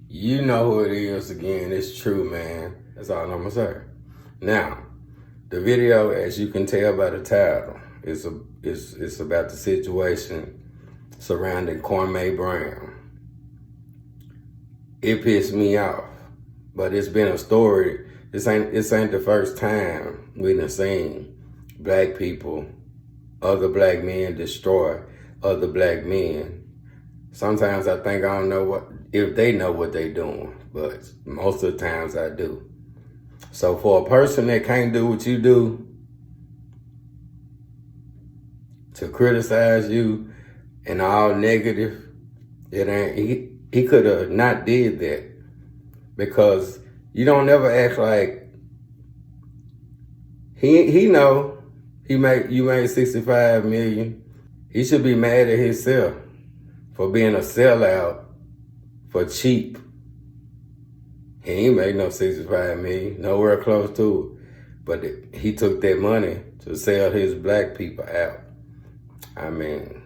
You know who it is again. It's true, man. That's all I'm gonna say. Now, the video, as you can tell by the title, is about the situation surrounding Kwame Brown. It pissed me off, but it's been a story. This ain't the first time we done seen black people, other black men destroy other black men. Sometimes I think I don't know if they know what they doing, but most of the times I do. So for a person that can't do what you do, to criticize you and all negative, it ain't, he could have not did that, because you don't ever act like he know you made 65 million. He should be mad at himself for being a sellout for cheap. He ain't made no 65 million, nowhere close to it. But he took that money to sell his black people out. I mean,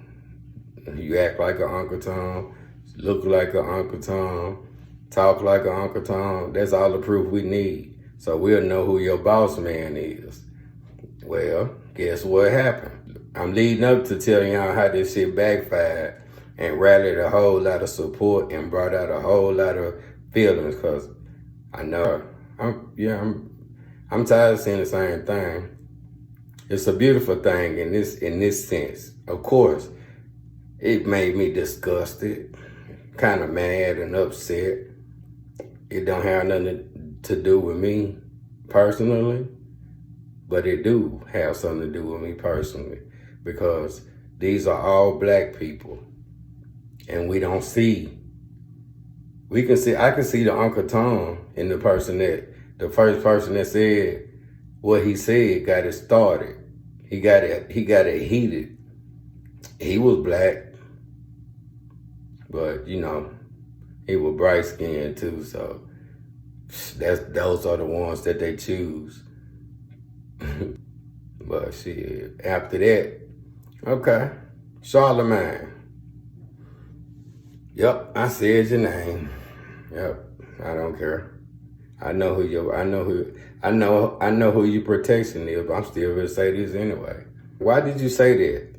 you act like an Uncle Tom, look like an Uncle Tom, talk like an Uncle Tom. That's all the proof we need. So we'll know who your boss man is. Well, guess what happened? I'm leading up to telling y'all how this shit backfired and rallied a whole lot of support and brought out a whole lot of feelings, because I know I'm tired of seeing the same thing. It's a beautiful thing in this sense. Of course, it made me disgusted, kind of mad and upset. It don't have nothing to do with me personally, but it do have something to do with me personally, because these are all black people, and we don't see. I can see the Uncle Tom in the first person that said what he said got it started. He got it heated. He was black, but he was bright skinned too. So those are the ones that they choose. But shit, after that, okay, Charlemagne. Yep, I said your name. Yep, I don't care. I know who your protection is, but I'm still gonna say this anyway. Why did you say that?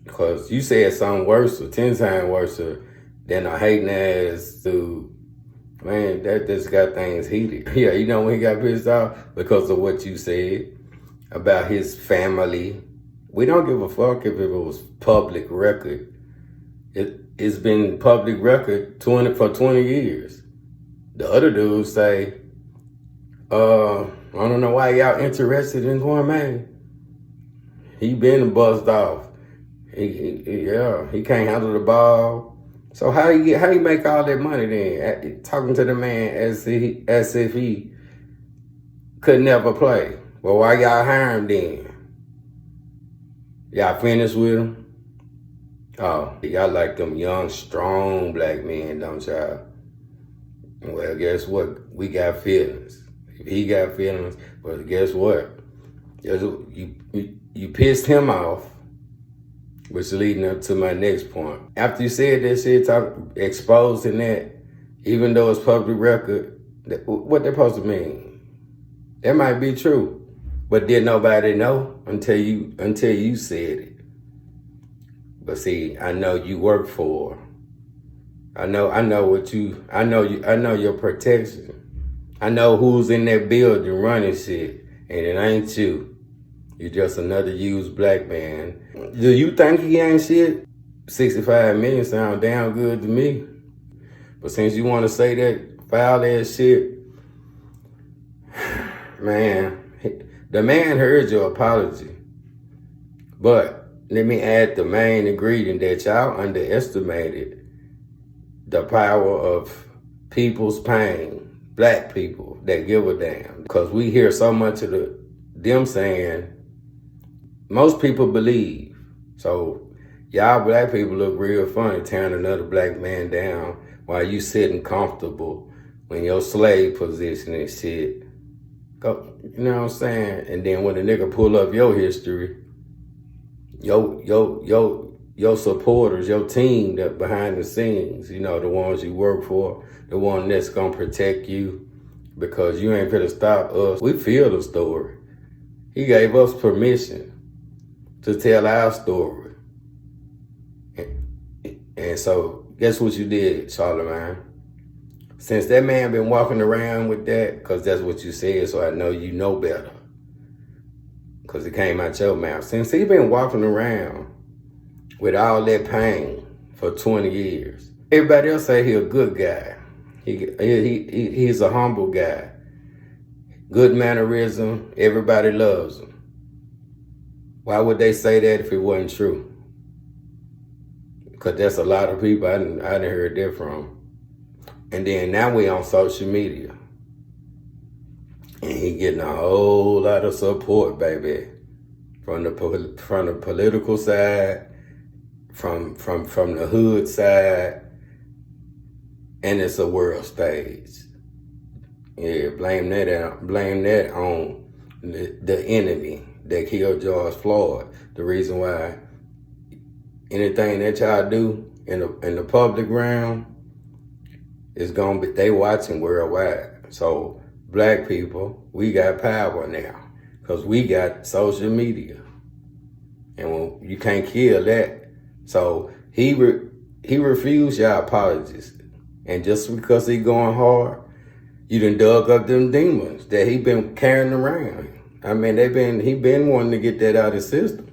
Because you said something worse, or 10 times worse than a hating ass dude. Man, that just got things heated. Yeah, you know when he got pissed off? Because of what you said about his family. We don't give a fuck if it was public record. It's been public record for 20 years. The other dudes say, I don't know why y'all interested in Kwame. He been buzzed off. He can't handle the ball. So how you make all that money then? Talking to the man as if he could never play. Well, why y'all hire him then? Y'all finished with him? Oh, y'all like them young, strong black men, don't y'all? Well, guess what? We got feelings. If he got feelings, well, guess what? You pissed him off, which is leading up to my next point. After you said that shit, exposing that, even though it's public record, what that supposed to mean? That might be true, but did nobody know until you said it. But see, I know you work for. I know your protection. I know who's in that building running shit, and it ain't you. You're just another used black man. Do you think he ain't shit? 65 million sound damn good to me. But since you want to say that foul ass shit, man, the man heard your apology. But let me add the main ingredient that y'all underestimated: the power of people's pain, black people that give a damn. Because we hear so much of them saying, most people believe. So y'all black people look real funny tearing another black man down while you sitting comfortable in your slave position and shit. You know what I'm saying? And then when a nigga pull up your history, your your supporters, your team that behind the scenes, you know, the ones you work for, the one that's gonna protect you, because you ain't finna stop us. We feel the story. He gave us permission to tell our story. And so, guess what you did, Charlemagne? Since that man been walking around with that, because that's what you said, so I know you know better, because it came out your mouth. Since he been walking around with all that pain for 20 years, everybody else say he a good guy. He's a humble guy. Good mannerism, everybody loves him. Why would they say that if it wasn't true? Because that's a lot of people I done heard that from. And then now we on social media. And he getting a whole lot of support, baby. From the political side, from the hood side, and it's a world stage. Yeah, blame that on the enemy that killed George Floyd. The reason why anything that y'all do in the public realm is gonna be, they watching worldwide. So black people, we got power now because we got social media, and you can't kill that. So he refused y'all apologies, and just because he going hard, you done dug up them demons that he been carrying around. I mean, he been wanting to get that out of his system.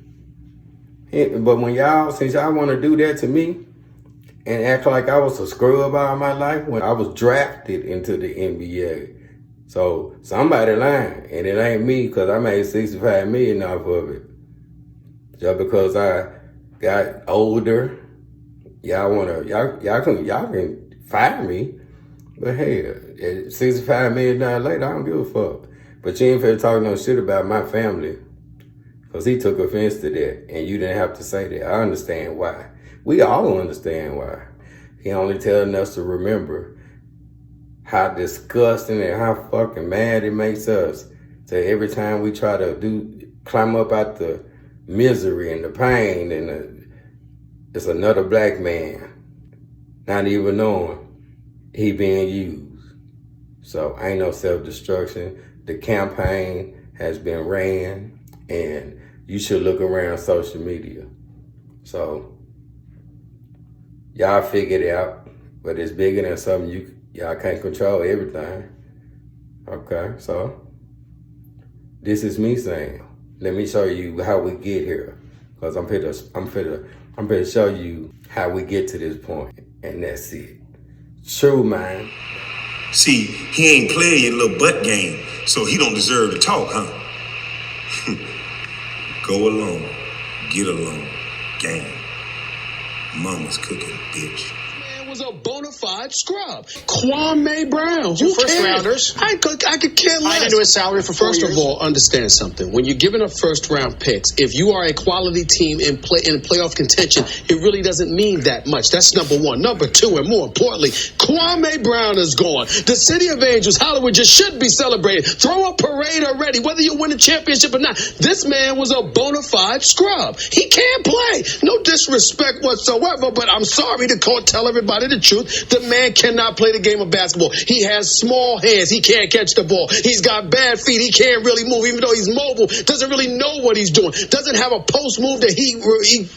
But since y'all want to do that to me and act like I was a scrub all my life when I was drafted into the NBA. So somebody lying, and it ain't me, because I made $65 million off of it. Just because I got older, y'all can fire me. But hey, $65 million later, I don't give a fuck. But you ain't finna talk no shit about my family, because he took offense to that, and you didn't have to say that. I understand why. We all understand why. He only telling us to remember how disgusting and how fucking mad it makes us to every time we try to climb up out the misery and the pain, and it's another black man, not even knowing he being used. So ain't no self-destruction. The campaign has been ran, and you should look around social media. So y'all figure it out, but it's bigger than something y'all can't control everything. Okay, so this is me saying, let me show you how we get here, because I'm finna show you how we get to this point, and that's it. True, man. See, he ain't playing your little butt game, so he don't deserve to talk, huh? Go alone, get along, gang. Mama's cooking, bitch. Was a bona fide scrub. Kwame Brown. Who first rounders? I could care less. Tied into his salary for 4 years. First of all, understand something. When you're giving up first round picks, if you are a quality team in playoff contention, it really doesn't mean that much. That's number one. Number two, and more importantly, Kwame Brown is gone. The city of Angels, Hollywood, just should be celebrated. Throw a parade already, whether you win a championship or not. This man was a bona fide scrub. He can't play. No disrespect whatsoever, but I'm sorry to tell everybody the truth. The man cannot play the game of basketball. He has small hands. He can't catch the ball. He's got bad feet. He can't really move, even though he's mobile. Doesn't really know what he's doing. Doesn't have a post move that he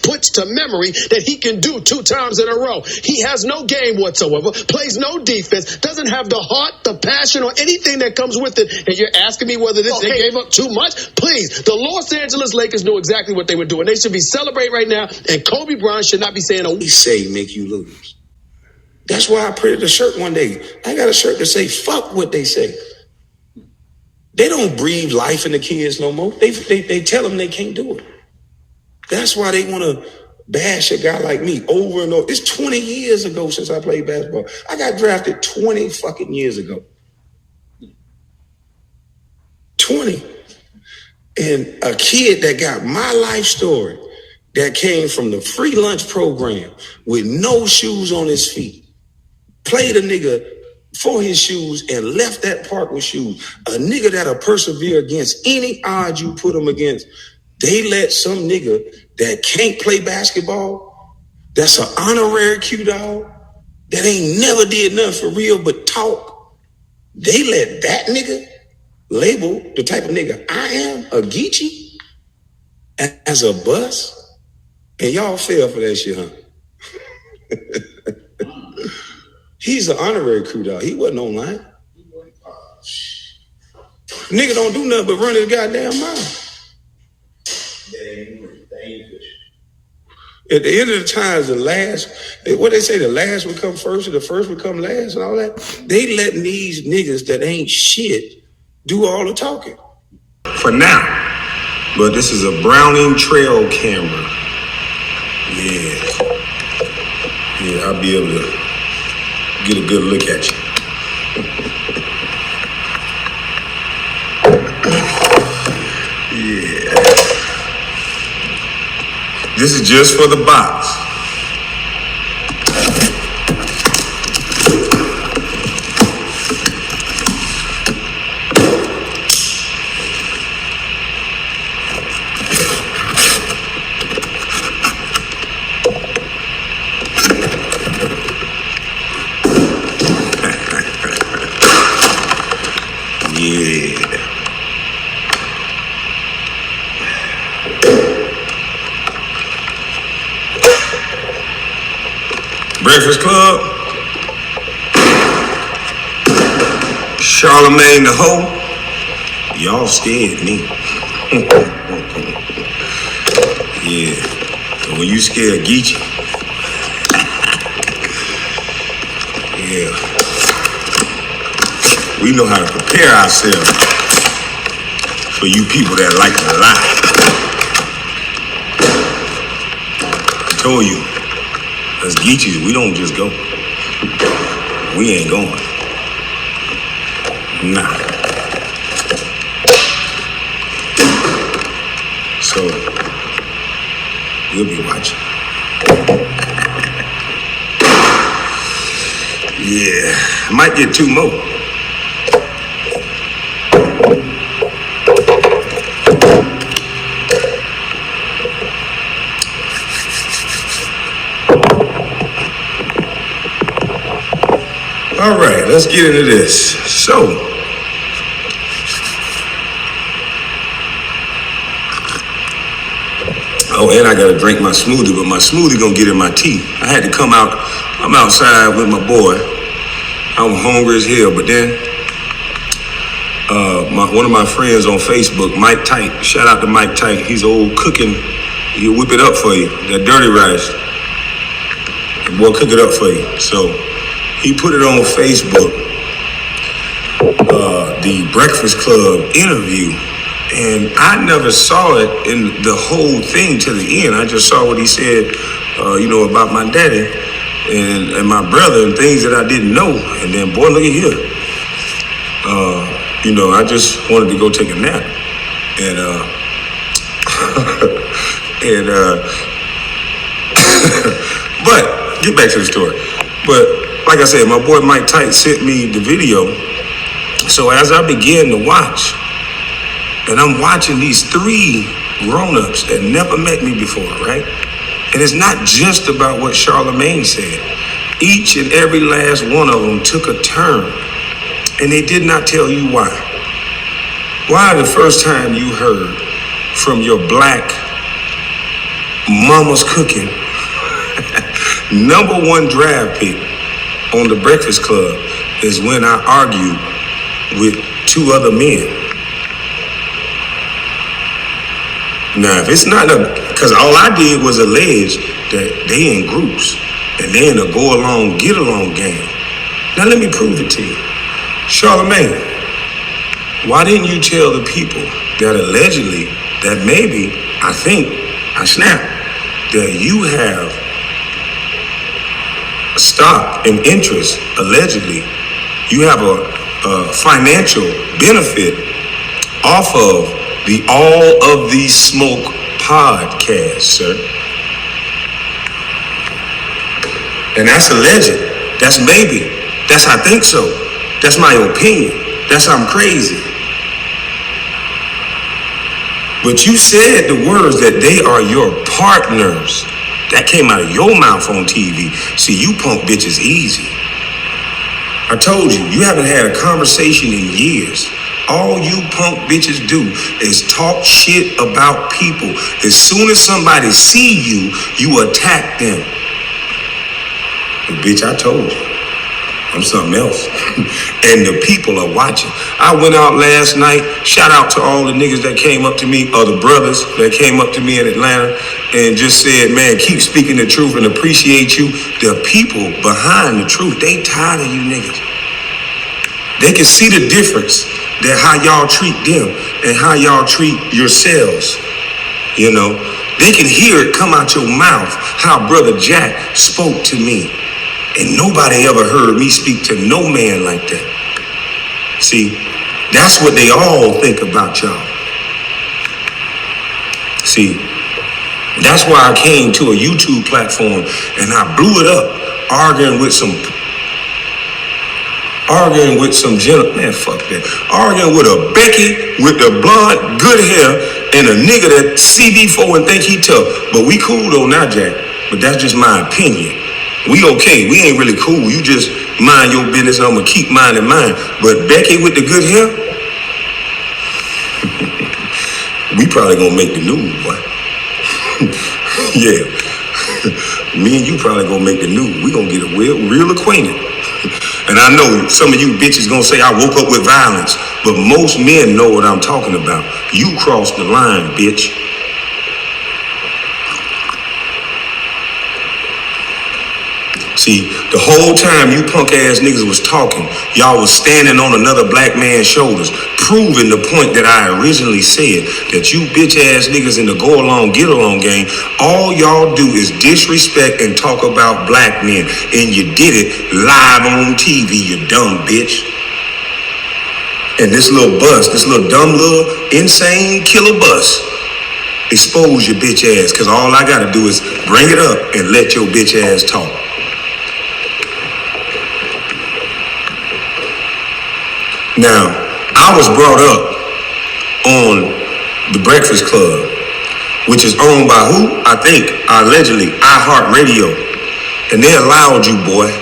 puts to memory that he can do 2 times in a row. He has no game whatsoever. Plays no defense. Doesn't have the heart, the passion, or anything that comes with it. And you're asking me whether they gave up too much? Please, the Los Angeles Lakers knew exactly what they were doing. They should be celebrating right now, and Kobe Bryant should not be saying a He say make you lose. That's why I printed a shirt one day. I got a shirt that say, fuck what they say. They don't breathe life in the kids no more. They tell them they can't do it. That's why they want to bash a guy like me over and over. It's 20 years ago since I played basketball. I got drafted 20 fucking years ago. 20. And a kid that got my life story, that came from the free lunch program with no shoes on his feet, played a nigga for his shoes and left that park with shoes. A nigga that'll persevere against any odds you put him against. They let some nigga that can't play basketball that's an honorary Q dog that ain't never did nothing for real but talk. They let that nigga label the type of nigga I am, a Geechee, as a bus, and y'all fell for that shit, huh? He's an honorary crew dog. He wasn't online. Nigga don't do nothing but run his goddamn mouth. At the end of the times, the last, what they say, the last would come first and the first would come last and all that. They letting these niggas that ain't shit do all the talking. For now, but this is a Browning trail camera. Yeah, I'll be able to get a good look at you. Yeah. This is just for the box. Breakfast Club, Charlemagne the Hoe, y'all scared me. Yeah, and when you scared Geechee, yeah, we know how to prepare ourselves for you people that like to lie. I told you. As Geechees, we don't just go. We ain't going. Nah. So, we'll be watching. Yeah, I might get 2 more. All right, let's get into this. So, oh, and I gotta drink my smoothie, but my smoothie gonna get in my teeth. I had to come out. I'm outside with my boy. I'm hungry as hell, but then one of my friends on Facebook, Mike Tight. Shout out to Mike Tight. He's old cooking. He'll whip it up for you. That dirty rice. The boy cook it up for you. So. He put it on Facebook, the Breakfast Club interview, and I never saw it in the whole thing to the end. I just saw what he said, about my daddy and my brother and things that I didn't know. And then, boy, look at here. I just wanted to go take a nap. And, but, get back to the story. But, like I said, my boy Mike Tight sent me the video. So as I began to watch, and I'm watching these 3 grown-ups that never met me before, right? And it's not just about what Charlemagne said. Each and every last one of them took a turn, and they did not tell you why. Why the first time you heard from your black mama's cooking #1 draft pick on the Breakfast Club is when I argued with 2 other men. Now, if it's not because all I did was allege that they in groups and they in a go along, get along game. Now let me prove it to you. Charlemagne, why didn't you tell the people that allegedly, that maybe, I think, I snapped, that you have stock and interest, allegedly, you have a financial benefit off of the All of the Smoke podcast, sir? And that's alleged. That's maybe. That's I think so. That's my opinion. That's I'm crazy. But you said the words that they are your partners. That came out of your mouth on TV. See, you punk bitches easy. I told you, you haven't had a conversation in years. All you punk bitches do is talk shit about people. As soon as somebody see you, you attack them. But bitch, I told you, I'm something else. And the people are watching. I went out last night, shout out to all the niggas that came up to me, or the brothers that came up to me in Atlanta and just said, man, keep speaking the truth and appreciate you. The people behind the truth, they tired of you niggas. They can see the difference that how y'all treat them and how y'all treat yourselves. You know, they can hear it come out your mouth how Brother Jack spoke to me. And nobody ever heard me speak to no man like that. See, that's what they all think about y'all. See, that's why I came to a YouTube platform and I blew it up, arguing with some gentleman, man, fuck that. Arguing with a Becky with the blonde, good hair, and a nigga that CB4 and think he tough. But we cool though now, Jack. But that's just my opinion. We okay. We ain't really cool. You just mind your business. I'm gonna keep minding mine. But Becky with the good hair, we probably gonna make the news, boy. Yeah. Me and you probably gonna make the news. We gonna get real acquainted. And I know some of you bitches gonna say I woke up with violence, but most men know what I'm talking about. You crossed the line, bitch. See, the whole time you punk ass niggas was talking, y'all was standing on another black man's shoulders, proving the point that I originally said, that you bitch ass niggas in the go along, get along game, all y'all do is disrespect and talk about black men. And you did it live on TV, you dumb bitch. And this little bus, this little dumb little insane killer bus, expose your bitch ass, cause all I gotta do is bring it up and let your bitch ass talk. Now, I was brought up on the Breakfast Club, which is owned by who? I think, allegedly, iHeartRadio. And they allowed you, boy,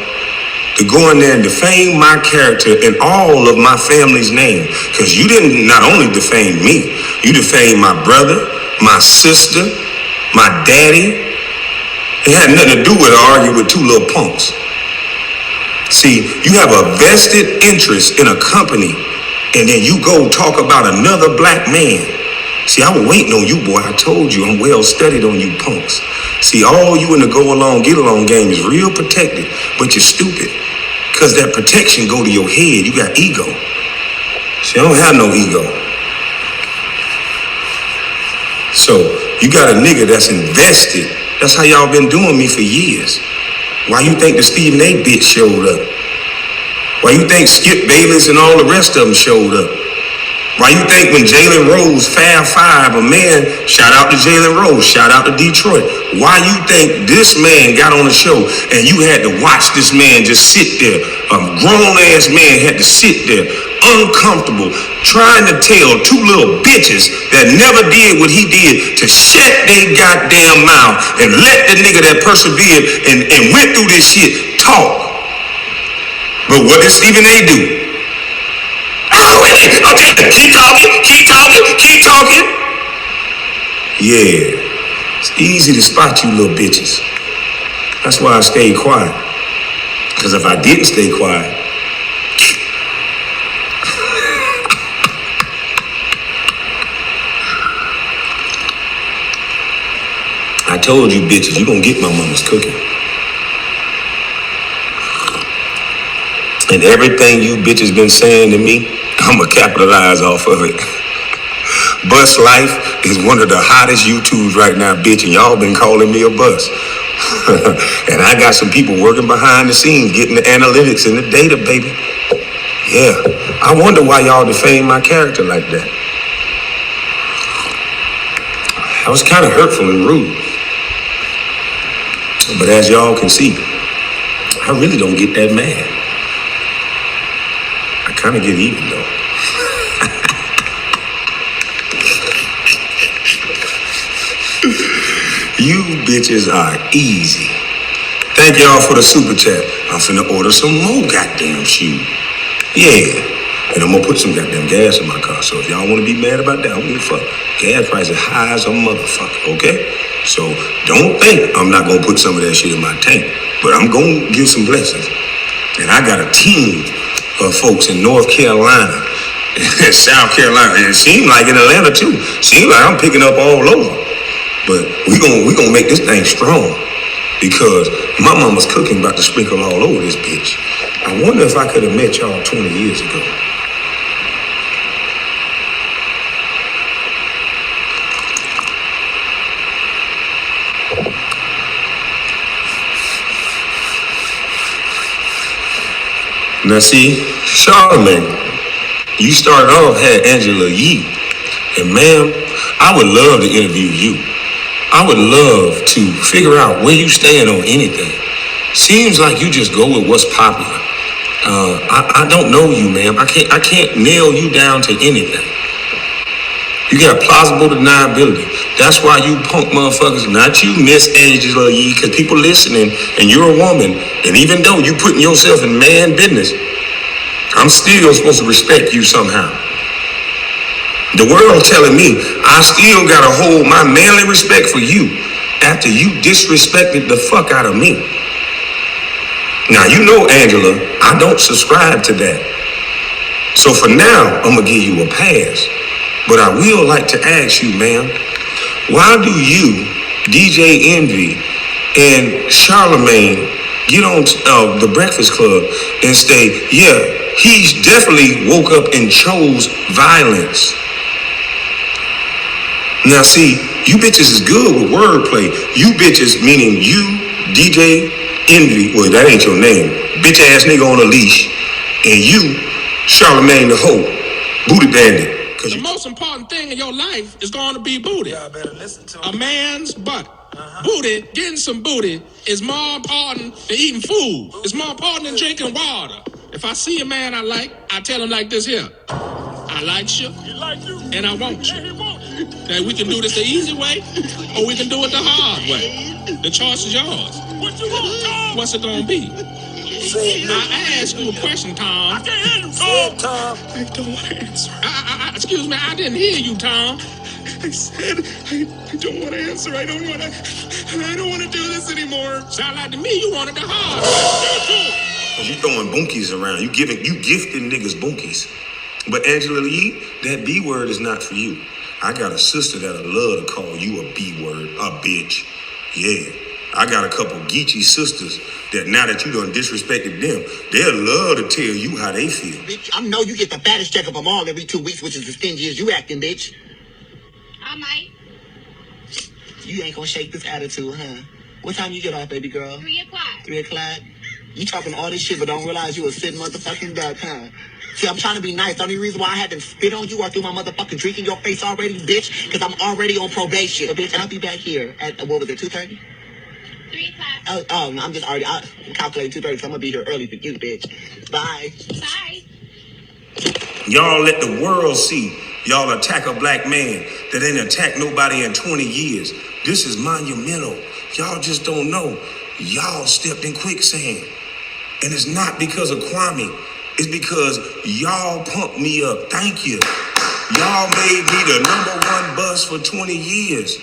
to go in there and defame my character and all of my family's name. Because you didn't not only defame me, you defamed my brother, my sister, my daddy. It had nothing to do with arguing with two little punks. See, you have a vested interest in a company, and then you go talk about another black man. See, I was waiting on you, boy. I told you, I'm well studied on you punks. See, all you in the go along, get along game is real protected, but you're stupid. Because that protection go to your head. You got ego. See, I don't have no ego. So, you got a nigga that's invested. That's how y'all been doing me for years. Why you think the Stephen A. bitch showed up? Why you think Skip Bayless and all the rest of them showed up? Why you think when Jalen Rose, Fab Five, a man, shout out to Jalen Rose, shout out to Detroit. Why you think this man got on the show and you had to watch this man just sit there? A grown-ass man had to sit there, uncomfortable, trying to tell two little bitches that never did what he did to shut their goddamn mouth and let the nigga that persevered and went through this shit talk. But what did Stephen A. do? Okay, keep talking. Yeah, it's easy to spot you little bitches. That's why I stayed quiet. Because if I didn't stay quiet, I told you bitches, you gonna get my mama's cooking. And everything you bitches been saying to me, I'ma capitalize off of it. Bus Life is one of the hottest YouTubes right now, bitch, and y'all been calling me a bus. And I got some people working behind the scenes, getting the analytics and the data, baby. Yeah, I wonder why y'all defame my character like that. I was kind of hurtful and rude. But as y'all can see, I really don't get that mad. I kind of get even though. You bitches are easy. Thank y'all for the super chat. I'm finna order some more goddamn shoes. Yeah. And I'm gonna put some goddamn gas in my car. So if y'all wanna be mad about that, I don't give a fuck. Gas price is high as a motherfucker, okay? So don't think I'm not gonna put some of that shit in my tank. But I'm gonna give some blessings. And I got a team of folks in North Carolina, South Carolina, and it seemed like in Atlanta too. Seems like I'm picking up all over. But we gonna make this thing strong. Because my mama's cooking about to sprinkle all over this bitch. I wonder if I could have met y'all 20 years ago. Now see, Charlamagne, you started off, had Angela Yee. And ma'am, I would love to interview you. I would love to figure out where you stand on anything. Seems like you just go with what's popular. I don't know you, ma'am. I can't nail you down to anything. You got plausible deniability. That's why you punk motherfuckers, not you, Miss Angela Yee, because people listening, and you're a woman, and even though you putting yourself in man business, I'm still supposed to respect you somehow. The world telling me I still gotta hold my manly respect for you after you disrespected the fuck out of me. Now, you know, Angela, I don't subscribe to that. So for now, I'm gonna give you a pass. But I will like to ask you, ma'am, why do you, DJ Envy, and Charlamagne get on the Breakfast Club and say, yeah, he definitely woke up and chose violence? Now see, you bitches is good with wordplay. You bitches, meaning you, DJ Envy, well, that ain't your name, bitch ass nigga on a leash, and you, Charlamagne the hoe, booty bandit. The most important thing in your life is going to be booty. Y'all better listen to a man's butt. Booty, getting some booty, is more important than eating food. It's more important than drinking water. If I see a man I like, I tell him like this here. I like you, and I want you. Now, we can do this the easy way, or we can do it the hard way. The choice is yours. What you want, Tom? What's it gonna be? I asked you a question, Tom. I can't hear you, Tom. I don't want to answer. Excuse me, I didn't hear you, Tom. I said I don't want to answer. I don't want to do this anymore. Sound like to me you wanted the hard. You throwing bunkies around. You gifting niggas bunkies. But Angela Yee, that B word is not for you. I got a sister that'll love to call you a B word, a bitch. Yeah. I got a couple Geechee sisters that now that you done disrespected them, they'll love to tell you how they feel. Bitch, I know you get the fattest check of them all every 2 weeks, which is as stingy as you acting, bitch. I might. You ain't gonna shake this attitude, huh? What time you get off, baby girl? 3 o'clock. 3 o'clock? You talking all this shit but don't realize you a sitting motherfucking duck, huh? See, I'm trying to be nice. The only reason why I had to spit on you or threw my motherfucking drink in your face already, bitch, because I'm already on probation, bitch. And I'll be back here at, what was it, 2:30? 3 o'clock. Oh, no, I'm just already, I'm calculating 2:30, so I'm gonna be here early for you, bitch. Bye. Bye. Y'all let the world see y'all attack a black man that ain't attacked nobody in 20 years. This is monumental. Y'all just don't know. Y'all stepped in quicksand. And it's not because of Kwame. It's because y'all pumped me up. Thank you. Y'all made me the #1 buzz for 20 years.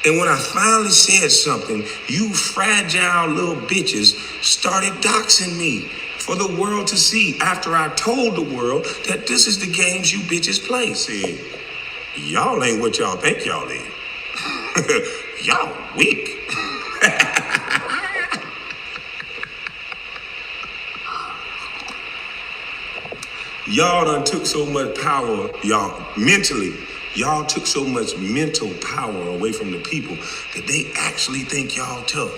And when I finally said something, you fragile little bitches started doxing me for the world to see after I told the world that this is the games you bitches play. See, y'all ain't what y'all think y'all is. Y'all weak. Y'all done took so much power, y'all took so much mental power away from the people that they actually think y'all tough.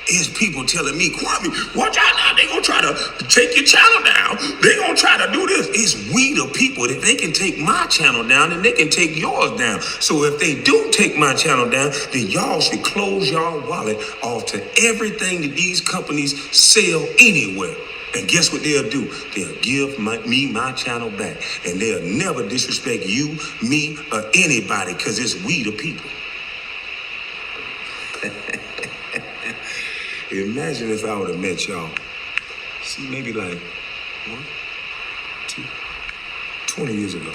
It's people telling me, Kwame, watch out now, they gonna try to take your channel down. They gonna try to do this. It's we the people. If they can take my channel down, then they can take yours down. So if they do take my channel down, then y'all should close y'all wallet off to everything that these companies sell anywhere. And guess what they'll do? They'll give me my channel back. And they'll never disrespect you, me, or anybody, because it's we the people. Imagine if I would have met y'all. See, maybe like 20 years ago.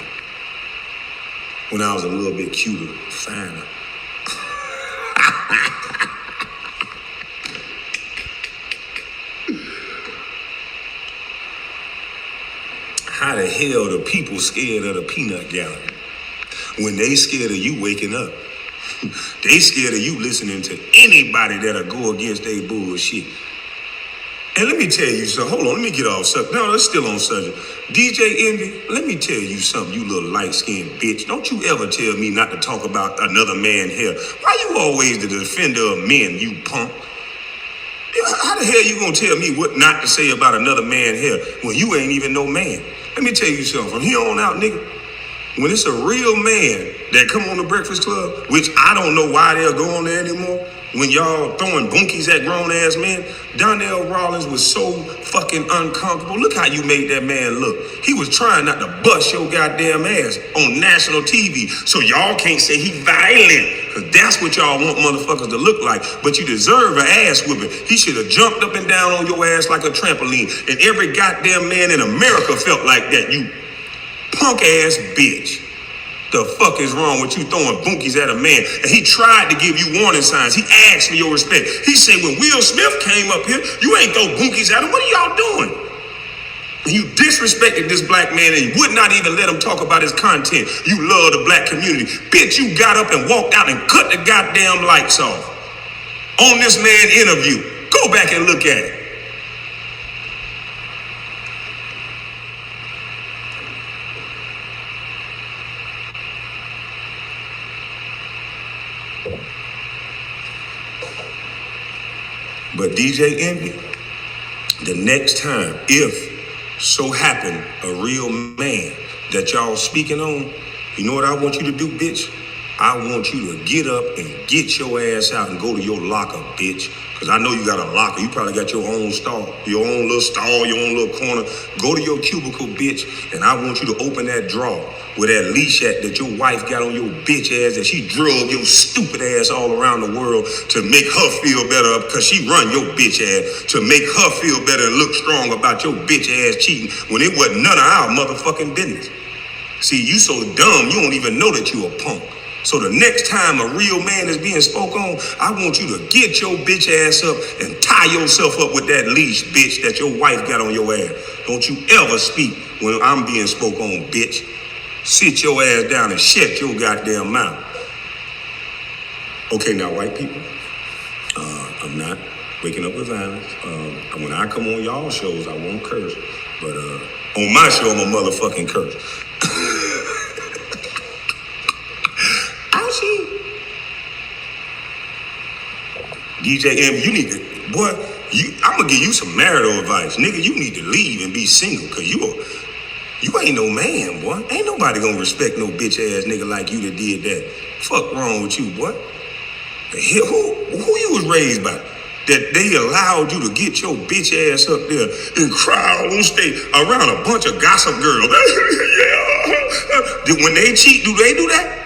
When I was a little bit cuter, finer. How the hell the people scared of the peanut gallery? When they scared of you waking up. They scared of you listening to anybody that'll go against their bullshit. And let me tell you something. Hold on, let me get off subject. No, that's still on subject. DJ Envy, let me tell you something, you little light-skinned bitch. Don't you ever tell me not to talk about another man's hair. Why you always the defender of men, you punk? How the hell you gonna tell me what not to say about another man's hair when you ain't even no man? Let me tell you something. From here on out, nigga, when it's a real man that come on the Breakfast Club, which I don't know why they'll go on there anymore, when y'all throwing bunkies at grown-ass men, Donnell Rawlings was so fucking uncomfortable. Look how you made that man look. He was trying not to bust your goddamn ass on national TV, so y'all can't say he violent, because that's what y'all want motherfuckers to look like. But you deserve an ass whipping. He should have jumped up and down on your ass like a trampoline, and every goddamn man in America felt like that, you punk-ass bitch. The fuck is wrong with you throwing bunkies at a man? And he tried to give you warning signs. He asked for your respect. He said, when Will Smith came up here, you ain't throw bunkies at him. What are y'all doing? And you disrespected this black man and you would not even let him talk about his content. You love the black community. Bitch, you got up and walked out and cut the goddamn lights off on this man interview. Go back and look at it. But DJ Envy, the next time, if so happen a real man that y'all speaking on, you know what I want you to do, bitch? I want you to get up and get your ass out and go to your locker, bitch. Because I know you got a locker. You probably got your own stall, your own little stall, your own little corner. Go to your cubicle, bitch, and I want you to open that drawer with that leash at that your wife got on your bitch ass that she drug your stupid ass all around the world to make her feel better because she run your bitch ass to make her feel better and look strong about your bitch ass cheating when it wasn't none of our motherfucking business. See, you so dumb, you don't even know that you a punk. So the next time a real man is being spoke on, I want you to get your bitch ass up and tie yourself up with that leash, bitch, that your wife got on your ass. Don't you ever speak when I'm being spoke on, bitch. Sit your ass down and shut your goddamn mouth. Okay, now, white people, I'm not waking up with violence. When I come on y'all shows, I won't curse. But on my show, I'm a motherfucking curse. DJ M, you need to, boy, I'm gonna give you some marital advice. Nigga, you need to leave and be single, cause you ain't no man, boy. Ain't nobody gonna respect no bitch ass nigga like you that did that. Fuck wrong with you, boy. Who you was raised by? That they allowed you to get your bitch ass up there and cry on stage around a bunch of gossip girls. Yeah. When they cheat, do they do that?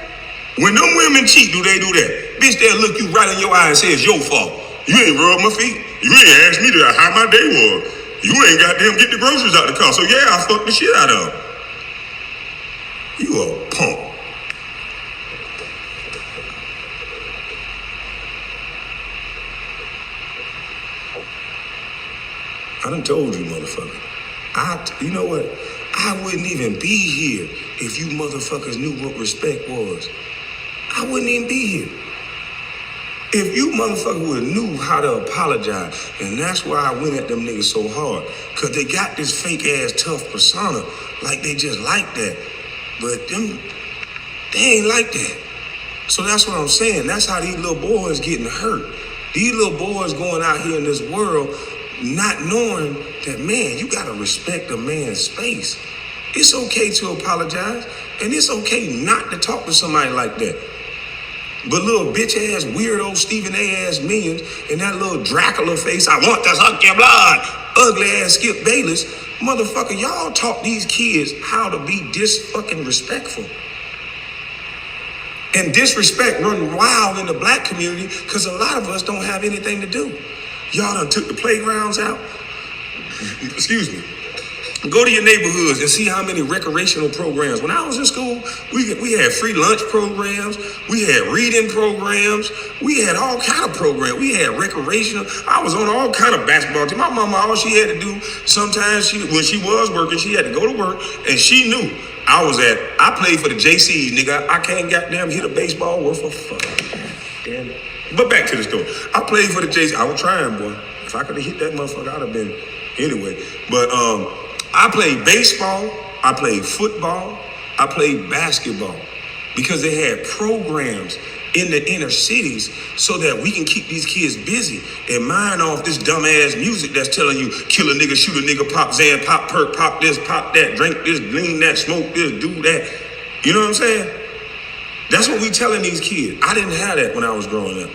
When them women cheat, do they do that? Bitch, they'll look you right in your eye and say it's your fault. You ain't rubbed my feet. You ain't asked me how my day was. You ain't got them get the groceries out the car. So yeah, I fucked the shit out of them. You a punk. I done told you, motherfucker. You know what? I wouldn't even be here if you motherfuckers knew what respect was. I wouldn't even be here. If you motherfuckers would have knew how to apologize, and that's why I went at them niggas so hard, because they got this fake ass tough persona, like they just like that. But them, they ain't like that. So that's what I'm saying. That's how these little boys getting hurt. These little boys going out here in this world not knowing that, man, you gotta respect a man's space. It's okay to apologize, and it's okay not to talk to somebody like that. But little bitch ass, weirdo Stephen A ass millions and that little Dracula face, I want to suck your blood, ugly ass Skip Bayless, motherfucker, y'all taught these kids how to be fucking respectful. And disrespect run wild in the black community because a lot of us don't have anything to do. Y'all done took the playgrounds out. Excuse me. Go to your neighborhoods and see how many recreational programs. When I was in school, we had free lunch programs. We had reading programs. We had all kind of programs. We had recreational. I was on all kind of basketball team. My mama, all she had to do, sometimes when she was working, she had to go to work, and she knew I played for the JCs, nigga. I can't goddamn hit a baseball worth a fuck. Damn it. But back to the story. I played for the JCs. I was trying, boy. If I could have hit that motherfucker, I'd have been anyway. But I played baseball, I played football, I played basketball because they had programs in the inner cities so that we can keep these kids busy and mind off this dumbass music that's telling you kill a nigga, shoot a nigga, pop Zan, pop perk, pop this, pop that, drink this, lean that, smoke this, do that. You know what I'm saying? That's what we telling these kids. I didn't have that when I was growing up.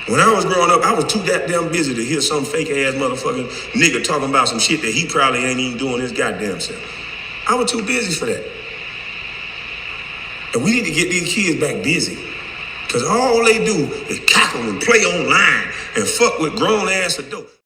When I was growing up, I was too goddamn busy to hear some fake ass motherfucking nigga talking about some shit that he probably ain't even doing his goddamn self. I was too busy for that. And we need to get these kids back busy. Cause all they do is cackle and play online and fuck with grown ass adults.